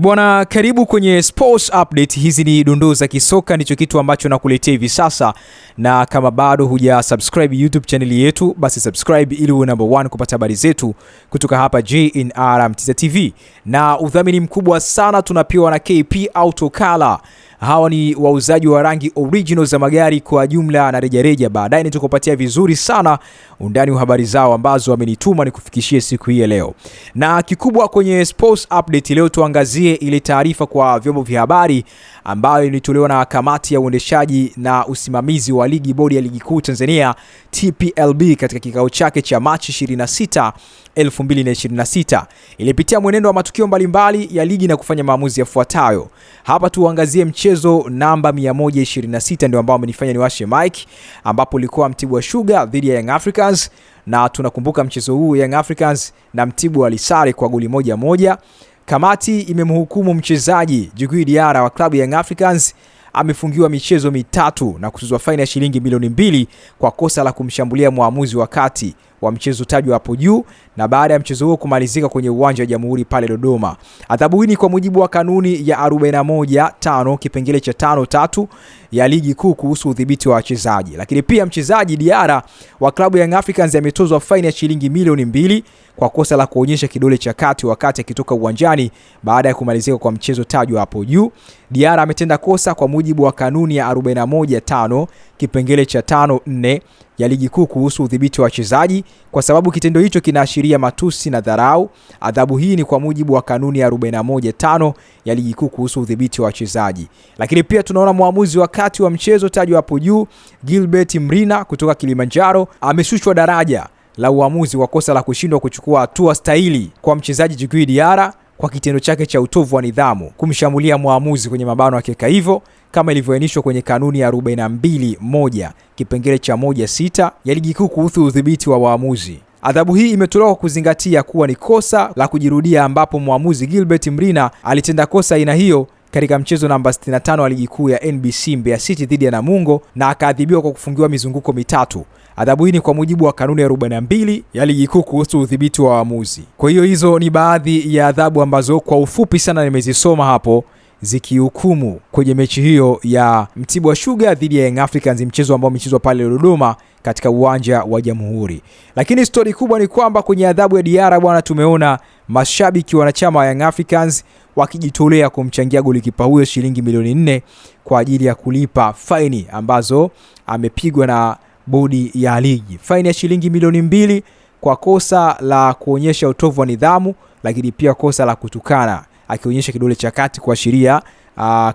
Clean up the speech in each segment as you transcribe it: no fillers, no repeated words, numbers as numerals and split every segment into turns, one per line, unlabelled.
Bwana, karibu kwenye Sports Update. Hizi ni dondoo za kisoka, ndicho kitu ambacho nakuletea hivi sasa, na kama bado huja subscribe YouTube channel yetu, basi subscribe ili uwe number 1 kupata habari zetu kutoka hapa JNR Mtiza TV. Na udhamini mkubwa sana tunapewa na KP Auto Color. Hawa ni wauzaji wa rangi original za magari kwa jumla na rejareja. Baadaye nitakupatia vizuri sana undani wa habari zao ambazo wamenituma nikufikishie siku hii leo. Na kikubwa kwenye Sports Update leo tuangazie ile taarifa kwa vyombo vya habari ambayo ilitolewa na kamati ya uendeshaji na usimamizi wa ligi bodi ya ligi kuu Tanzania TPLB katika kikao chake cha Machi 26, 2026. Ilipitia mwenendo wa matukio mbalimbali ya ligi na kufanya maamuzi yafuatayo. Hapa tuangazie mchezo namba 126 ndio ambao amenifanya niwashe mic, ambapo ulikuwa Mtibwa Sugar dhidi ya Young Africans, na tunakumbuka mchezo huu Young Africans na Mtibwa walisare kwa goli 1-1. Kamati imemhukumu mchezaji Djigui Diarra wa klabu ya Young Africans amefungiwa michezo mitatu na kutozwa faini ya shilingi milioni 2 kwa kosa la kumshambulia muamuzi wakati wa mchezo tajwa hapo juu, na baada ya mchezo huo kumalizika kwenye uwanja wa Jamhuri pale Dodoma. Adhabu hii ni kwa mujibu wa kanuni ya 41(5) kipengele cha 5(3) ya ligi kuu kuhusu udhibiti wa wachezaji. Lakini pia mchezaji Diarra wa klabu ya Young Africans ametozwa faini ya shilingi milioni 2 kwa kosa la kuonyesha kidole cha kati wakati akitoka uwanjani baada ya kumalizika kwa mchezo tajwa hapo juu. Diarra ametenda kosa kwa mujibu wa kanuni ya 41(5) kipengele cha 5(4) ya ligi kuu kuhusu udhibiti wa wachezaji kwa sababu kitendo hicho kinaashiria matusi na dharau. Adhabu hii ni kwa mujibu wa kanuni ya 41(5) ya ligi kuu kuhusu udhibiti wa wachezaji. Lakini pia tunaona muamuzi wakati wa mchezo tajwa hapo juu Gilbert Mrina kutoka Kilimanjaro ameshushwa daraja la uamuzi wa kosa la kushindwa kuchukua hatua stahili kwa mchezaji Djigui Diarra kwa kitendo chake cha utovu wa nidhamu kumshambulia muamuzi kwenye mabano akiweka hivyo kama ilivyoainishwa kwenye kanuni ya 42(1) kipengele cha 1(6) ya ligi kuu kuhusu udhibiti wa waamuzi. Adhabu hii imetolewa kwa kuzingatia kuwa ni kosa la kujirudia ambapo muamuzi Gilbert Mrina alitenda kosa aina hiyo katika mchezo namba 65 wa ligi kuu ya NBC Mbeya City dhidi ya Namungo na akaadhibiwa kwa kufungiwa mizunguko mitatu. Adhabu hii ni kwa mujibu wa kanuni ya 42 ya ligi kuu kuhusu udhibiti wa waamuzi. Kwa hiyo hizo ni baadhi ya adhabu ambazo kwa ufupi sana nimezisoma hapo zikihukumu kwenye mechi hiyo ya Mtibwa Sugar dhidi ya Young Africans, mchezo ambao umechezwa pale Dodoma katika uwanja wa Jamhuri. Lakini story kubwa ni kwamba kwenye adhabu ya Diarra bwana, tumeona mashabiki wanachama wa Young Africans wakijitolea kumchangia golikipa huyo shilingi milioni 4 kwa ajili ya kulipa faini ambazo amepigwa na bodi ya ligi. Faini ya shilingi milioni 2 kwa kosa la kuonyesha utovu wa nidhamu, lakini pia kosa la kutukana akionyesha kidole cha kati kuashiria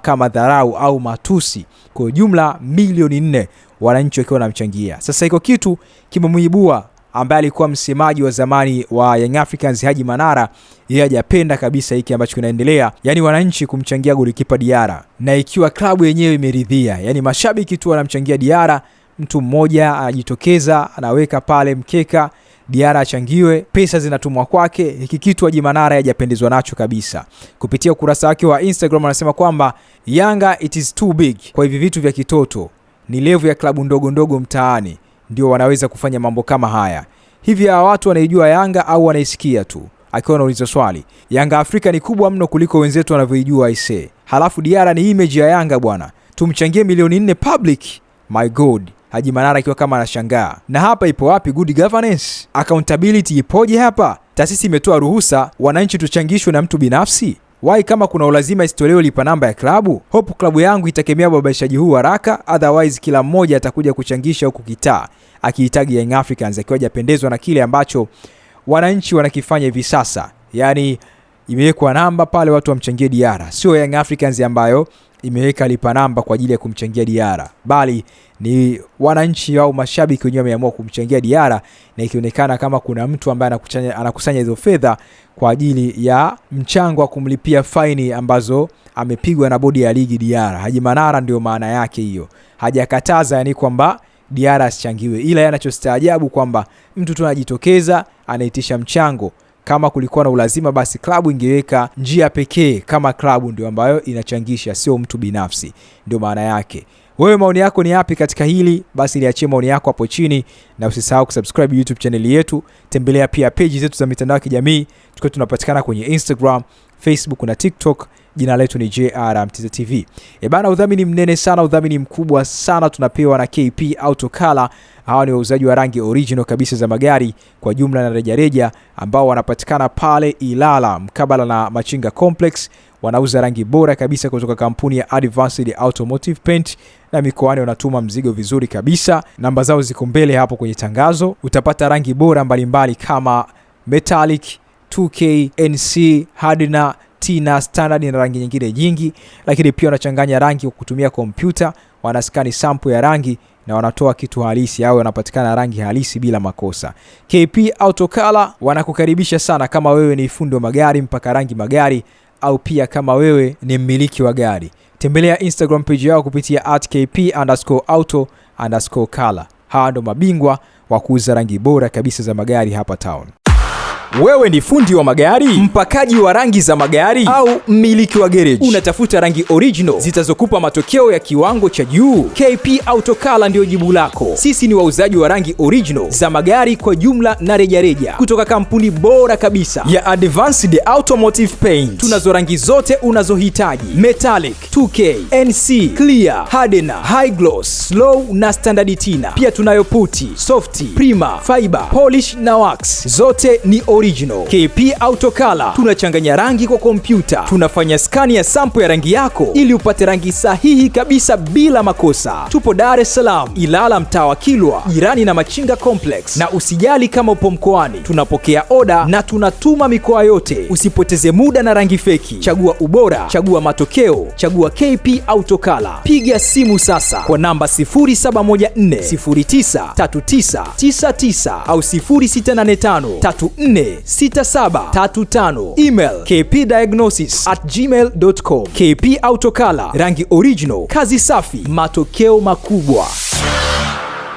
kama dharau au matusi. Kwa jumla milioni 4 wananchi wakiwa wanamchangia. Sasa iko kitu kimemuibua ambaye alikuwa msemaji wa zamani wa Young Africans Haji Manara. Yeye hajapenda kabisa hiki ambacho kinaendelea, yani wananchi kumchangia golikipa Diarra na ikiwa klabu yenyewe imeridhia. Yani mashabiki tu wanamchangia Diarra, mtu mmoja anajitokeza anaweka pale mkeka Diarra achangiwe, pesa zinatumwa kwake. Hiki kitu Haji Manara hajapendezwa nacho kabisa. Kupitia ukurasa wake wa Instagram anasema kwamba Yanga it is too big. Kwa hivi vitu vya kitoto, ni level ya klabu ndogo ndogo mtaani ndio wanaweza kufanya mambo kama haya. Hivi hawa watu wanaijua Yanga au wanaisikia tu? Akiwa anauliza swali. Yanga Afrika ni kubwa mno kuliko wenzetu wanavyojua aise. Halafu Diarra ni image ya Yanga bwana. Tumchangie milioni 4 public. My God. Haji Manara akiwa kama anashangaa. Na hapa ipo wapi good governance? Accountability ipoje hapa? Taasisi imetoa ruhusa wananchi tuchangishwe na mtu binafsi? Why kama kuna ulazima isitolewe lipa namba ya klabu? Hope klabu yangu itakemea babaishaji huu haraka, otherwise kila mmoja atakuja kuchangisha huku kitaa akihitaji Young Africans akiwa hajapendezwa na kile ambacho wananchi wanakifanya hivi sasa. Yani imewekwa namba pale watu wamchangie Diarra, sio Young Africans ambayo imeweka lipa namba kwa ajili ya kumchangia Diarra, bali ni wananchi au mashabiki wenyewe wameamua kumchangia Diarra, na ikionekana kama kuna mtu ambaye anakusanya hizo fedha kwa ajili ya mchango wa kumlipia faini ambazo amepigwa na bodi ya ligi Diarra. Haji Manara ndio maana yake hiyo. Hajakataza yani kwamba Diarra asichangiwe, ila yanachostaajabu kwamba mtu tu anajitokeza anaitisha mchango. Kama kulikuwa na ulazima basi klabu ingeweka njia pekee kama klabu ndio ambayo inachangisha, sio mtu binafsi. Ndio maana yake. Wewe maoni yako ni yapi katika hili? Basi niachie maoni yako hapo chini, na usisahau kusubscribe YouTube channel yetu. Tembelea pia page zetu za mitandao ya kijamii. Tunapatikana kwenye Instagram, Facebook na TikTok. Jina letu ni JR Mtz TV. Bana, udhamini mnene sana, udhamini mkubwa sana tunapewa na KP Auto Color. Hawa ni wauzaji wa rangi original kabisa za magari kwa jumla na rejareja, ambao wanapatikana pale Ilala mkabala na Machinga Complex. Wanauza rangi bora kabisa kutoka kampuni ya Advanced Automotive Paint, na mikoani wanatuma mzigo vizuri kabisa. Namba zao ziko mbele hapo kwenye tangazo. Utapata rangi bora mbalimbali kama metallic, 2K, NC, hardener, Tina, standard na rangi nyingine nyingi. Lakini pia wanachanganya rangi kwa kutumia kompyuta, wanaskani sample ya rangi na wanatoa kitu halisi, au wanapatikana rangi halisi bila makosa. KP Auto Color wanakukaribisha sana kama wewe ni fundi wa magari mpaka rangi magari, au pia kama wewe ni mmiliki wa gari. Tembelea Instagram page yao kupitia @kp_auto_color. Hawa ndo mabingwa wa kuuza rangi bora kabisa za magari hapa town. Wewe ni fundi wa magari, mpakaji wa rangi za magari, au mmiliki wa garage? Unatafuta rangi original zitazokupa matokeo ya kiwango cha juu? KP Auto Color ndio jibu lako. Sisi ni wauzaji wa rangi original za magari kwa jumla na rejareja kutoka kampuni bora kabisa ya Advanced Automotive Paint. Tunazo rangi zote unazohitaji: metallic, 2K, NC, clear, hardener, high gloss, slow na standard tina. Pia tunayo puti, softy, prima, fiber, polish na wax. Zote ni original. KP Auto Color tunachanganya rangi kwa kompyuta. Tunafanya scan ya sample ya rangi yako ili upate rangi sahihi kabisa bila makosa. Tupo Dar es Salaam, Ilala mtaa wa Kilwa, jirani na Machinga Complex. Na usijali kama upo mkoani, tunapokea oda na tunatuma mikoa yote. Usipoteze muda na rangi feki. Chagua ubora, chagua matokeo, chagua KP Auto Color. Piga simu sasa kwa namba 0714093999 au 0685346735. Email kpdiagnosis@gmail.com. KP Auto Color, rangi original, kazi safi, matokeo makubwa.